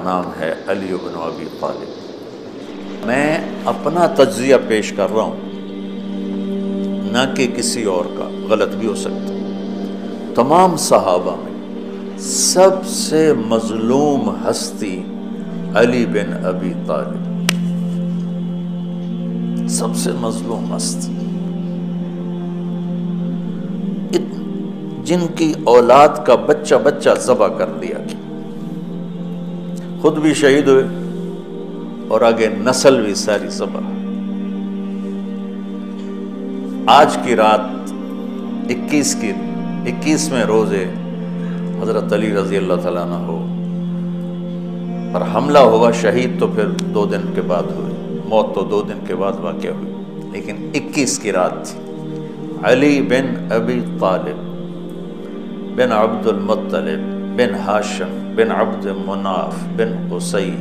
نام ہے علی بن ابی طالب۔ میں اپنا تجزیہ پیش کر رہا ہوں، نہ کہ کسی اور کا، غلط بھی ہو سکتا۔ تمام صحابہ میں سب سے مظلوم ہستی علی بن ابی طالب، سب سے مظلوم ہستی، جن کی اولاد کا بچہ بچہ ذبح کر دیا گیا، خود بھی شہید ہوئے اور آگے نسل بھی ساری ذبح۔ آج کی رات 21ویں روزے حضرت علی رضی اللہ تعالیٰ عنہ پر حملہ ہوا، شہید تو پھر 2 دن کے بعد ہوئے، موت تو 2 دن کے بعد واقع ہوئی، لیکن 21 کی رات تھی۔ علی بن ابی طالب بن عبد المطلب بن ہاشم بن عبد مناف بن قصی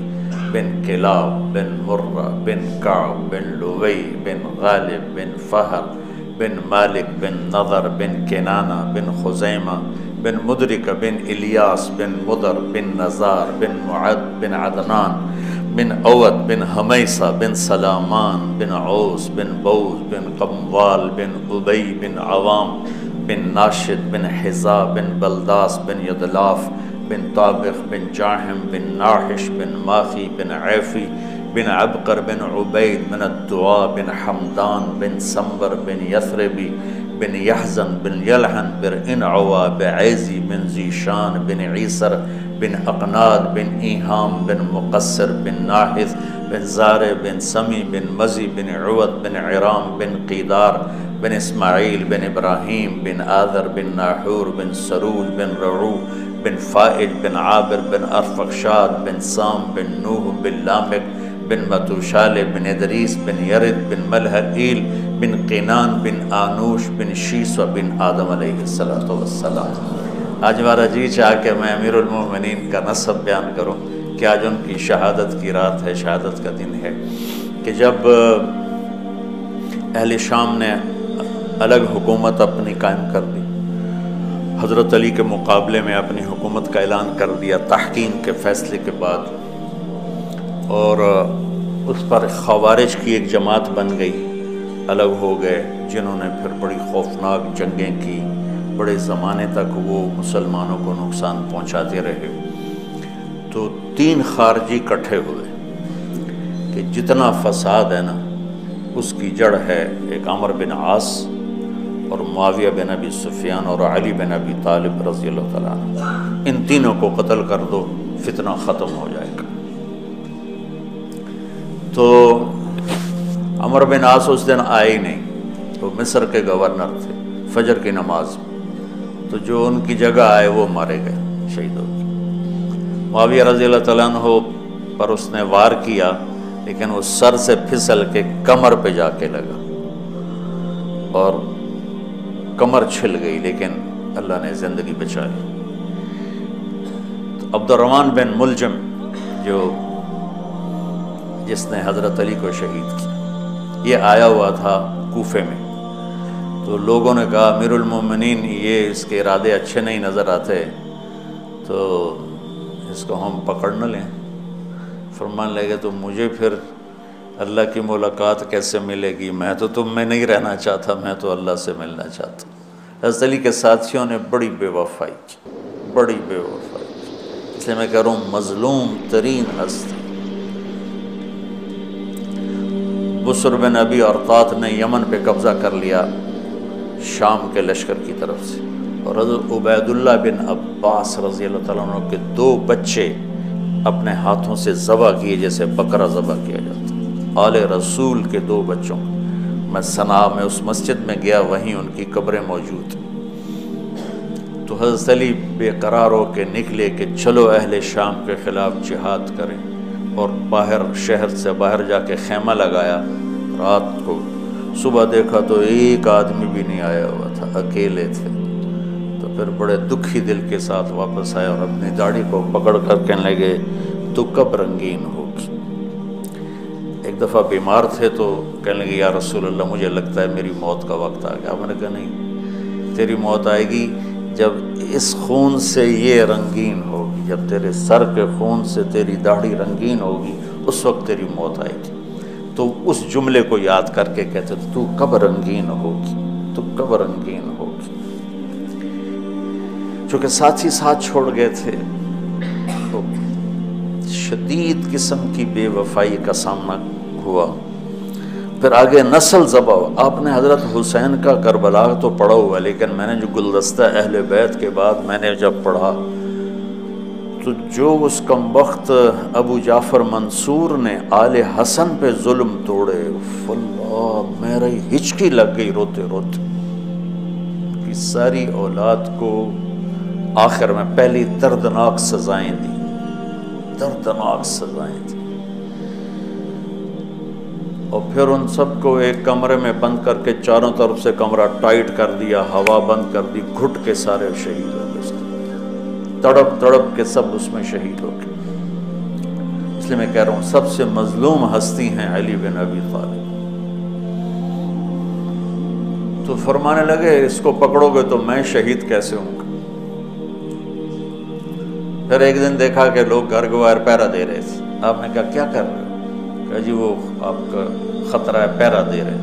بن کلاب بن مرہ بن کعب بن لوی بن غالب بن فہر بن مالک بن نضر بن کنانہ بن خزیمہ بن مدرک بن الیاس بن مدر بن نزار بن معد بن عدنان بن اوت بن حمیسہ بن سلامان بن عوس بن بوز بن قموال بن ابی بن عوام بن ناشد بن حذا بن بلداس بن یدلاف بن طابخ بن جاہم بن ناحش بن ماخی بن عیفی بن عبقر بن عبید بن الدعاء بن حمدان بن سمبر بن یثربی بن یحزن بن یلحن بن انعوا بعیزی بن زیشان بن عیسر بن اقناد بن ایہام بن مقصر بن ناحث بن زارع بن سمی بن مزی بن عوت بن عرام بن قیدار بن اسماعیل بن ابراہیم بن آذر بن ناحور بن سروج بن رعو بن فائل بن عابر بن ارفخشاد بن سام بن نوح بن لامک بن متوشال بن ادریس بن یرد بن ملحقیل بن قینان بن آنوش بن شیسو بن آدم علیہ السلام۔ آج ہمارا جی چاہ کہ میں امیر المومنین کا نسب بیان کروں کہ آج ان کی شہادت کی رات ہے، شہادت کا دن ہے، کہ جب اہل شام نے الگ حکومت اپنی قائم کر دی، حضرت علی کے مقابلے میں اپنی حکومت کا اعلان کر دیا تحکیم کے فیصلے کے بعد، اور اس پر خوارج کی ایک جماعت بن گئی، الگ ہو گئے، جنہوں نے پھر بڑی خوفناک جنگیں کی، بڑے زمانے تک وہ مسلمانوں کو نقصان پہنچاتے رہے۔ تو 3 خارجی اکٹھے ہوئے کہ جتنا فساد ہے نا اس کی جڑ ہے ایک عمر بن عاص اور معاویہ بن ابی سفیان اور علی بن ابی طالب رضی اللہ تعالیٰ عنہ، ان تینوں کو قتل کر دو، فتنہ ختم ہو جائے گا۔ تو عمر بن عاص اس دن آئے ہی نہیں، وہ مصر کے گورنر تھے، فجر کی نماز، تو جو ان کی جگہ آئے وہ مارے گئے، شہید ہو گئے۔ معاویہ رضی اللہ تعالیٰ عنہ پر اس نے وار کیا، لیکن وہ سر سے پھسل کے کمر پہ جا کے لگا اور کمر چھل گئی، لیکن اللہ نے زندگی بچا لی۔ تو عبد الرحمن بن ملجم جس نے حضرت علی کو شہید کیا، یہ آیا ہوا تھا کوفے میں، تو لوگوں نے کہا امیر المومنین یہ اس کے ارادے اچھے نہیں نظر آتے، تو اس کو ہم پکڑ نہ لیں۔ فرمان لگے تو مجھے پھر اللہ کی ملاقات کیسے ملے گی؟ میں تو تم میں نہیں رہنا چاہتا، میں تو اللہ سے ملنا چاہتا۔ حضرت علی کے ساتھیوں نے بڑی بے وفائی کی، بڑی بے وفائی کی، اس لیے میں کہہ رہا ہوں مظلوم ترین ہستی۔ بسر بن ابی ارطاط نے یمن پہ قبضہ کر لیا شام کے لشکر کی طرف سے، اور حضرت عبید اللہ بن عباس رضی اللہ تعالیٰ عنہ کے 2 بچے اپنے ہاتھوں سے ذبح کیے جیسے بکرا ذبح کیا جاتا۔ آل رسول کے 2 بچوں، میں صنعاء میں اس مسجد میں گیا، وہیں ان کی قبریں موجود ہیں۔ تو حضرت علی بے قرار ہو کے نکلے کہ چلو اہل شام کے خلاف جہاد کریں، اور باہر شہر سے باہر جا کے خیمہ لگایا۔ رات کو صبح دیکھا تو ایک آدمی بھی نہیں آیا ہوا تھا، اکیلے تھے۔ تو پھر بڑے دکھی دل کے ساتھ واپس آئے اور اپنی داڑھی کو پکڑ کر کہنے لگے تو کب رنگین ہوگی؟ ایک دفعہ بیمار تھے تو کہنے لگے یا رسول اللہ مجھے لگتا ہے میری موت کا وقت آ گیا۔ میں نے کہا نہیں، تیری موت آئے گی جب اس خون سے یہ رنگین ہوگی۔ جب تیرے سر کے خون سے تیری داڑھی رنگین ہوگی اس وقت تیری موت آئے گی۔ تو اس جملے کو یاد کر کے کہتے تھے تو کب رنگین ہوگی، تو کب رنگین ہوگی۔ چونکہ ساتھی ساتھ چھوڑ گئے تھے تو شدید قسم کی بے وفائی کا سامنا ہوا۔ پھر آگے نسل ذبح ہوا۔ آپ نے حضرت حسین کا کربلا تو پڑھا ہوا، لیکن میں نے جو گلدستہ اہل بیت کے بعد میں نے جب پڑھا تو جو اس کمبخت ابو جعفر منصور نے آل حسن پہ ظلم توڑے، اللہ میری ہچکی لگ گئی روتے روتے۔ کی ساری اولاد کو آخر میں پہلی دردناک سزائیں دی، دردناک سزائیں دی، اور پھر ان سب کو ایک کمرے میں بند کر کے چاروں طرف سے کمرہ ٹائٹ کر دیا، ہوا بند کر دی، گھٹ کے سارے شہید ہو گئے، تڑپ تڑپ کے سب اس میں شہید ہو گئے۔ اس لیے میں کہہ رہا ہوں سب سے مظلوم ہستی ہیں علی بن ابی طالب۔ تو فرمانے لگے اس کو پکڑو گے تو میں شہید کیسے ہوں گا؟ پھر ایک دن دیکھا کہ لوگ گھر گوار پہرا دے رہے تھے۔ آپ نے کہا کیا کر رہے ہو؟ کہا جی وہ آپ کا خطرہ ہے، پہرا دے رہے۔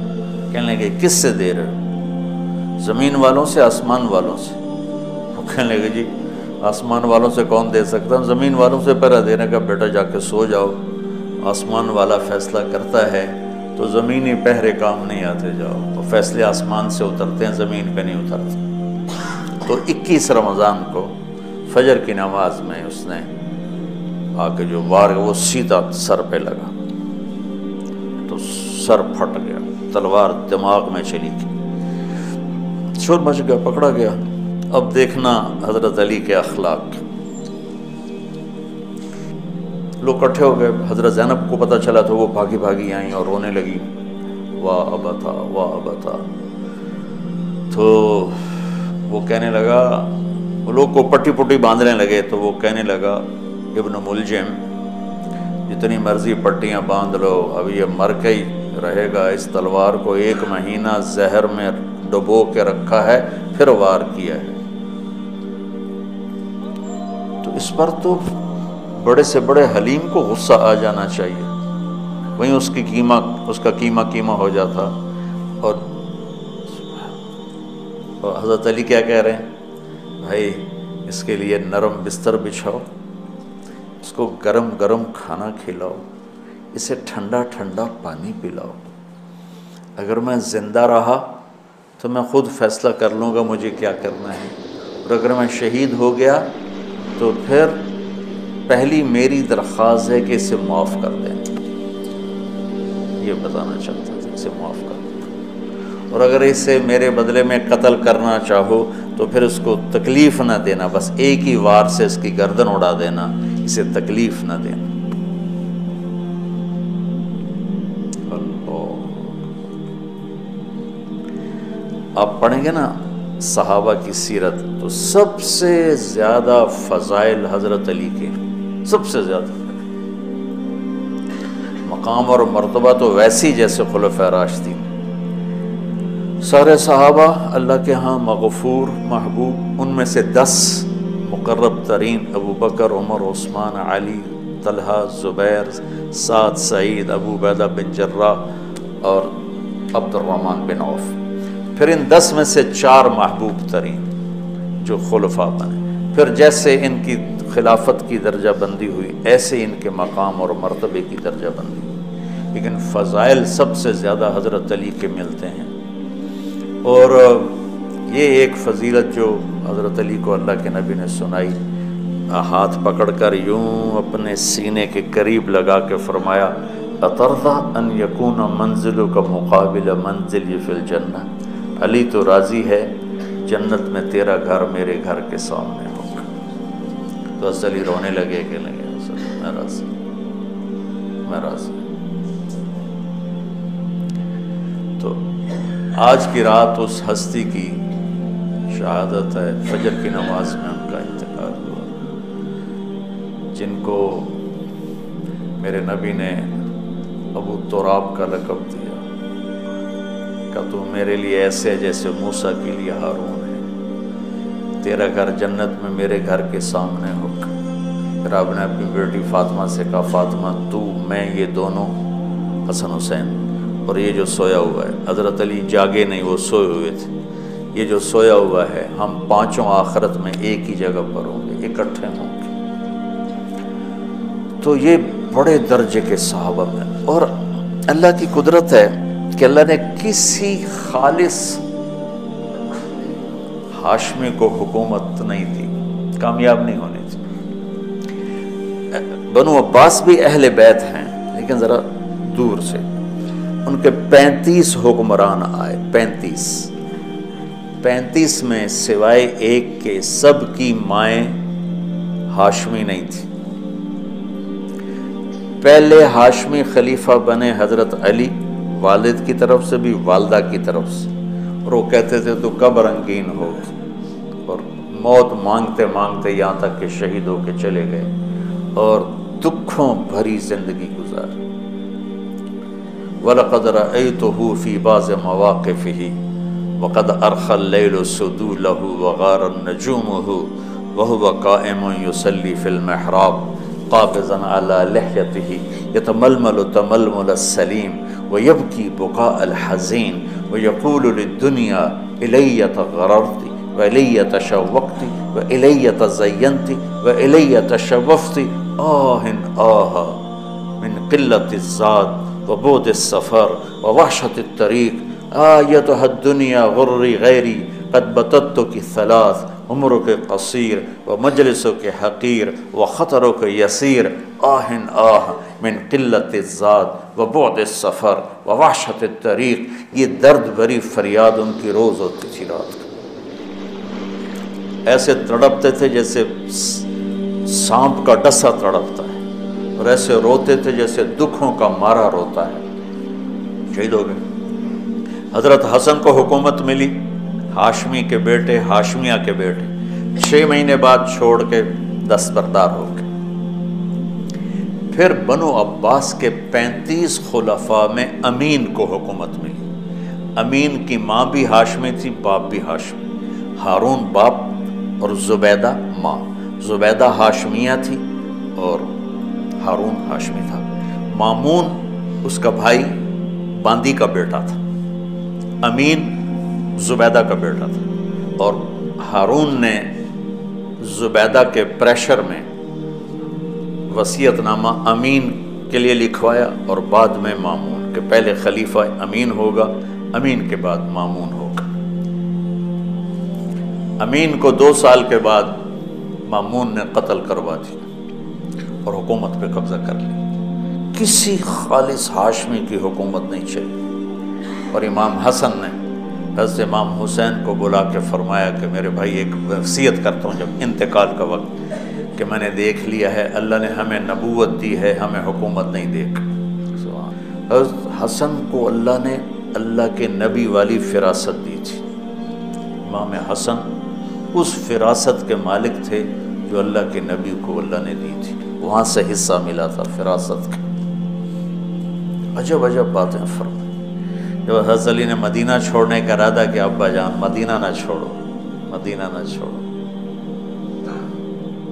کہنے لگے کس سے دے رہے ہو؟ زمین والوں سے، آسمان والوں سے؟ وہ کہنے لگے جی آسمان والوں سے کون دے سکتا ہوں، زمین والوں سے پہرا دینے کا۔ بیٹا جا کے سو جاؤ، آسمان والا فیصلہ کرتا ہے تو زمینی پہرے کام نہیں آتے، جاؤ۔ وہ فیصلے آسمان سے اترتے ہیں، زمین پہ نہیں اترتے۔ تو 21 رمضان کو فجر کی نماز میں اس نے آ کے جو وار وہ سیدھا سر پہ لگا تو سر پھٹ گیا، تلوار دماغ میں چلی گئی، شور مچ گیا، پکڑا گیا۔ اب دیکھنا حضرت علی کے اخلاق، لوگ اکٹھے ہو گئے۔ حضرت زینب کو پتہ چلا تو وہ بھاگی بھاگی آئیں اور رونے لگی، واہ ابتا واہ ابتا۔ تو وہ کہنے لگا، وہ لوگ کو پٹی پٹی باندھنے لگے تو وہ کہنے لگا ابن ملجم جتنی مرضی پٹیاں باندھ لو، اب یہ مر کے ہی رہے گا۔ اس تلوار کو 1 مہینہ زہر میں ڈبو کے رکھا ہے، پھر وار کیا ہے۔ تو اس پر تو بڑے سے بڑے حلیم کو غصہ آ جانا چاہیے، وہیں اس کا قیمہ ہو جاتا۔ اور حضرت علی کیا کہہ رہے ہیں؟ بھائی اس کے لیے نرم بستر بچھاؤ، اس کو گرم گرم کھانا کھلاؤ، اسے ٹھنڈا ٹھنڈا پانی پلاؤ۔ اگر میں زندہ رہا تو میں خود فیصلہ کر لوں گا مجھے کیا کرنا ہے، اور اگر میں شہید ہو گیا تو پھر پہلی میری درخواست ہے کہ اسے معاف کر دیں۔ یہ بتانا چاہتا تھا، اسے معاف کر دیں، اور اگر اسے میرے بدلے میں قتل کرنا چاہو تو پھر اس کو تکلیف نہ دینا، بس ایک ہی وار سے اس کی گردن اڑا دینا، اسے تکلیف نہ دینا۔ اللہ، آپ پڑھیں گے نا صحابہ کی سیرت تو سب سے زیادہ فضائل حضرت علی کے، سب سے زیادہ مقام اور مرتبہ تو ویسی جیسے خلفائے راشدین۔ سارے صحابہ اللہ کے ہاں مغفور محبوب، ان میں سے 10 مقرب ترین ابو بکر، عمر، عثمان، علی، طلحہ، زبیر، سعد، سعید، ابو عبیدہ بن جراح اور عبد الرحمن بن عوف۔ پھر ان 10 میں سے 4 محبوب ترین جو خلفاء بنے، پھر جیسے ان کی خلافت کی درجہ بندی ہوئی ایسے ان کے مقام اور مرتبے کی درجہ بندی ہوئی، لیکن فضائل سب سے زیادہ حضرت علی کے ملتے ہیں۔ اور یہ ایک فضیلت جو حضرت علی کو اللہ کے نبی نے سنائی، ہاتھ پکڑ کر یوں اپنے سینے کے قریب لگا کے فرمایا، اترضی ان یکون منزلک مقابل منزلی فی الجنہ، علی تو راضی ہے جنت میں تیرا گھر میرے گھر کے سامنے ہوگا۔ تو حضرت علی رونے لگے کہ میں راضی، میں راضی۔ تو آج کی رات اس ہستی کی شہادت ہے، فجر کی نماز میں ان کا انتقال ہوا، جن کو میرے نبی نے ابو تراب کا لقب دیا کہ تو میرے لیے ایسے جیسے موسیٰ کے لیے ہارون ہے، تیرا گھر جنت میں میرے گھر کے سامنے ہوگا۔ پھر آپ نے اپنی بیٹی فاطمہ سے کہا فاطمہ تو میں یہ دونوں حسن حسین اور یہ جو سویا ہوا ہے، حضرت علی جاگے نہیں، وہ سوئے ہوئے تھے، یہ جو سویا ہوا ہے ہم پانچوں آخرت میں ایک ہی جگہ پر ہوں گے، اکٹھے ہوں گے۔ تو یہ بڑے درجے کے صحابہ میں، اور اللہ کی قدرت ہے کہ اللہ نے کسی خالص ہاشمی کو حکومت نہیں دی، کامیاب نہیں ہونے تھی۔ بنو عباس بھی اہل بیت ہیں لیکن ذرا دور سے، ان کے 35 حکمران آئے، 35 میں سوائے ایک کے سب کی مائیں ہاشمی نہیں تھی۔ پہلے ہاشمی خلیفہ بنے حضرت علی، والد کی طرف سے بھی والدہ کی طرف سے، اور وہ کہتے تھے تو کب رنگین ہو، اور موت مانگتے مانگتے یہاں تک کہ شہید ہو کے چلے گئے اور دکھوں بھری زندگی گزاری۔ وَلَقَدْ رَأَيْتُهُ فِي بَعْضِ مَوَاقِفِهِ وَقَدْ أَرْخَى اللَّيْلُ سُدُولَهُ وَغَارَ النَّجُومُهُ وَهُوَ قَائِمٌ يُصَلِّي فِي الْمِحْرَابِ قَابِضًا عَلَى لِحْيَتِهِ يَتَمَلْمَلُ تَمَلْمُلَ السَّلِيمِ وَيَبْكِي بُكَاءَ الْحَزِينِ وَيَقُولُ لِلدُّنْيَا إِلَيَّ تَغَرَّرْتِ وَإِلَيَّ تَشَوَّقْتِ وَإِلَيَّ تَزَيَّنْتِ وَإِلَيَّ تَشَوَّفْتِ آهٍ آه من قلة الزاد وبعد السفر ووحشة الطريق آيتها الدنيا غري غيري قد بتتك ثلاث عمرك قصير ومجلسك حقير وخطرك يسير آه من قلة الزاد وبعد السفر ووحشة الطريق۔ یہ درد بھری فریاد ان کی روز ہوتی تھی، رات کو ایسے تڑپتے تھے جیسے سانپ کا ڈسا تڑپتا ہے، اور ایسے روتے تھے جیسے دکھوں کا مارا روتا ہے۔ شہید ہو گئے۔ حضرت حسن کو حکومت ملی، ہاشمی کے بیٹے، ہاشمیہ کے بیٹے 6 مہینے بعد چھوڑ کے دستبردار ہو گئے۔ پھر بنو عباس کے 35 خلفاء میں امین کو حکومت ملی۔ امین کی ماں بھی ہاشمی تھی، باپ بھی ہاشمی، ہارون باپ اور زبیدہ ماں۔ زبیدہ ہاشمیہ تھی اور ہارون ہاشمی تھا۔ مامون اس کا بھائی باندی کا بیٹا تھا، امین زبیدہ کا بیٹا تھا، اور ہارون نے زبیدہ کے پریشر میں وصیت نامہ امین کے لیے لکھوایا، اور بعد میں مامون، کہ پہلے خلیفہ امین ہوگا، امین کے بعد مامون ہوگا۔ امین کو 2 سال کے بعد مامون نے قتل کروا دیا اور حکومت پہ قبضہ کر لیا۔ کسی خالص ہاشمی کی حکومت نہیں چلی، اور امام حسن نے حضرت امام حسین کو بلا کے فرمایا کہ میرے بھائی ایک وصیت کرتا ہوں جب انتقال کا وقت، کہ میں نے دیکھ لیا ہے اللہ نے ہمیں نبوت دی ہے، ہمیں حکومت نہیں دے گا۔ حضرت حسن کو اللہ نے اللہ کے نبی والی فراست دی تھی۔ امام حسن اس فراست کے مالک تھے جو اللہ کے نبی کو اللہ نے دی تھی، وہاں سے حصہ ملا تھا فراست کا۔ عجب عجب باتیں فرمائیں۔ جب حضرت علی نے مدینہ چھوڑنے کا ارادہ کیا، ابا جان مدینہ نہ چھوڑو، مدینہ نہ چھوڑو،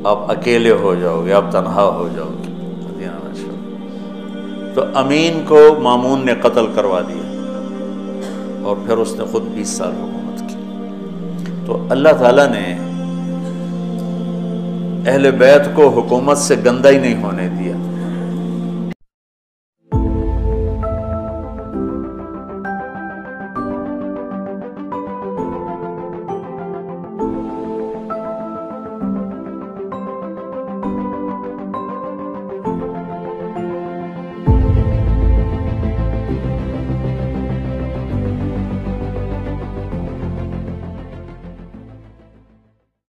آپ اکیلے ہو جاؤ گے، آپ تنہا ہو جاؤ گے، مدینہ نہ چھوڑو۔ تو امین کو مامون نے قتل کروا دیا، اور پھر اس نے خود 20 سال حکومت کی۔ تو اللہ تعالیٰ نے اہل بیت کو حکومت سے گندہ ہی نہیں ہونے دیا۔